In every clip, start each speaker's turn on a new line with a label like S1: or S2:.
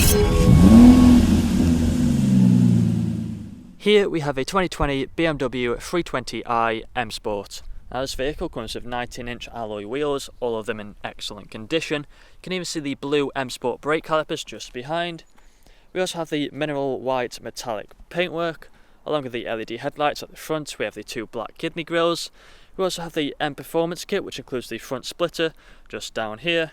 S1: Here we have a 2020 BMW 320i M Sport. Now this vehicle comes with 19-inch alloy wheels, all of them in excellent condition. You can even see the blue M Sport brake calipers just behind. We also have the mineral white metallic paintwork, along with the LED headlights at the front. We have the two black kidney grills. We also have the M Performance kit, which includes the front splitter just down here.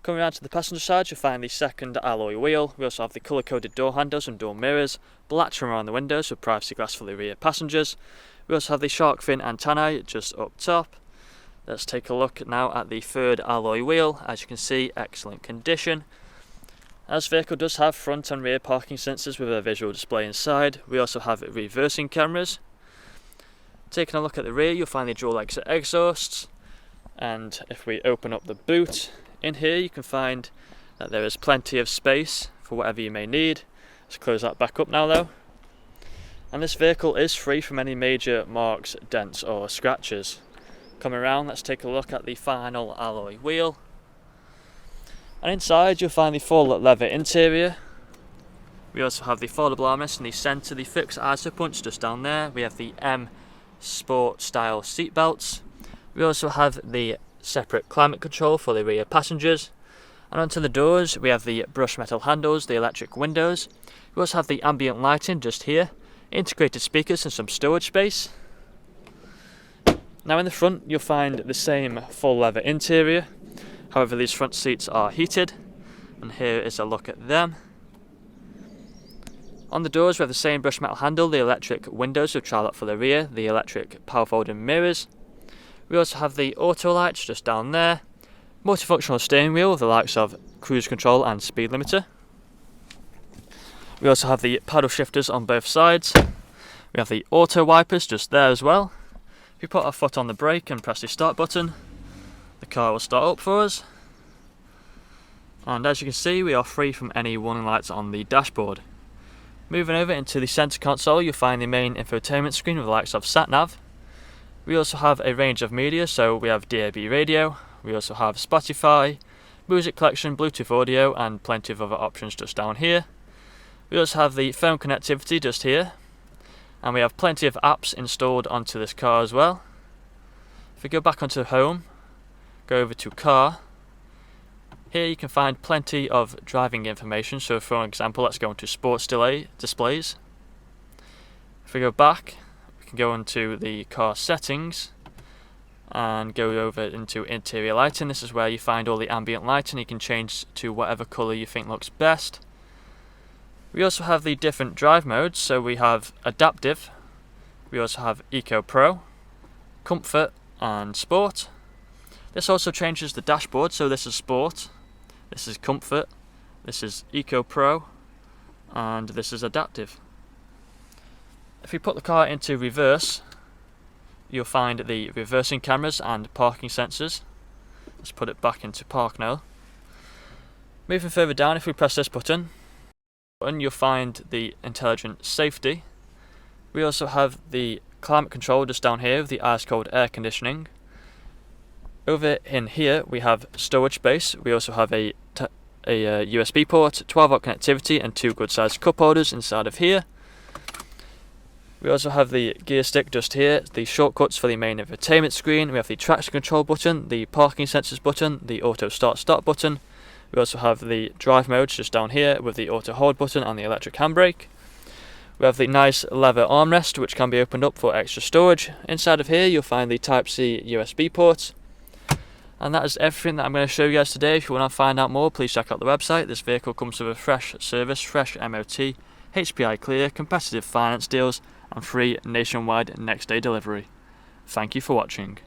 S1: Coming around to the passenger side, you'll find the second alloy wheel. We also have the colour-coded door handles and door mirrors, black trim around the windows with privacy glass for the rear passengers. We also have the shark fin antennae just up top. Let's take a look now at the third alloy wheel. As you can see, excellent condition. This vehicle does have front and rear parking sensors with a visual display inside. We also have reversing cameras. Taking a look at the rear, you'll find the dual exit exhausts. And if we open up the boot, in here you can find that there is plenty of space for whatever you may need. Let's close that back up now though. And this vehicle is free from any major marks, dents or scratches. Coming around, let's take a look at the final alloy wheel. And inside you'll find the full leather interior. We also have the foldable armrest in the centre, the fixed ISO punch just down there. We have the M Sport style seat belts. We also have the separate climate control for the rear passengers. And onto the doors we have the brushed metal handles, the electric windows. We also have the ambient lighting just here, integrated speakers and some storage space. Now in the front you'll find the same full leather interior, however these front seats are heated, and here is a look at them. On the doors we have the same brushed metal handle, the electric windows with trial lock for the rear, the electric power folding mirrors. We also have the auto lights just down there, multifunctional steering wheel with the likes of cruise control and speed limiter. We also have the paddle shifters on both sides. We have the auto wipers just there as well. If we put our foot on the brake and press the start button, the car will start up for us. And as you can see, we are free from any warning lights on the dashboard. Moving over into the centre console, you'll find the main infotainment screen with the likes of sat-nav. We also have a range of media, so we have DAB radio, we also have Spotify, music collection, Bluetooth audio and plenty of other options just down here. We also have the phone connectivity just here, and we have plenty of apps installed onto this car as well. If we go back onto home, go over to car, here you can find plenty of driving information. So for example, let's go into sports displays. If we go back, we can go into the car settings and go over into interior lighting. This is where you find all the ambient lighting. You can change to whatever colour you think looks best. We also have the different drive modes, so we have adaptive, we also have Eco Pro, Comfort and Sport. This also changes the dashboard, so this is Sport, this is Comfort, this is Eco Pro and this is adaptive. If we put the car into reverse, you'll find the reversing cameras and parking sensors. Let's put it back into park now. Moving further down, if we press this button, you'll find the intelligent safety. We also have the climate control just down here with the ice cold air conditioning. Over in here we have storage space. We also have a USB port, 12-volt connectivity and two good sized cup holders inside of here. We also have the gear stick just here, the shortcuts for the main infotainment screen. We have the traction control button, the parking sensors button, the auto start button. We also have the drive modes just down here with the auto hold button and the electric handbrake. We have the nice leather armrest which can be opened up for extra storage. Inside of here you'll find the Type-C USB port. And that is everything that I'm going to show you guys today. If you want to find out more, please check out the website. This vehicle comes with a fresh service, fresh MOT, HPI clear, competitive finance deals and free nationwide next day delivery. Thank you for watching.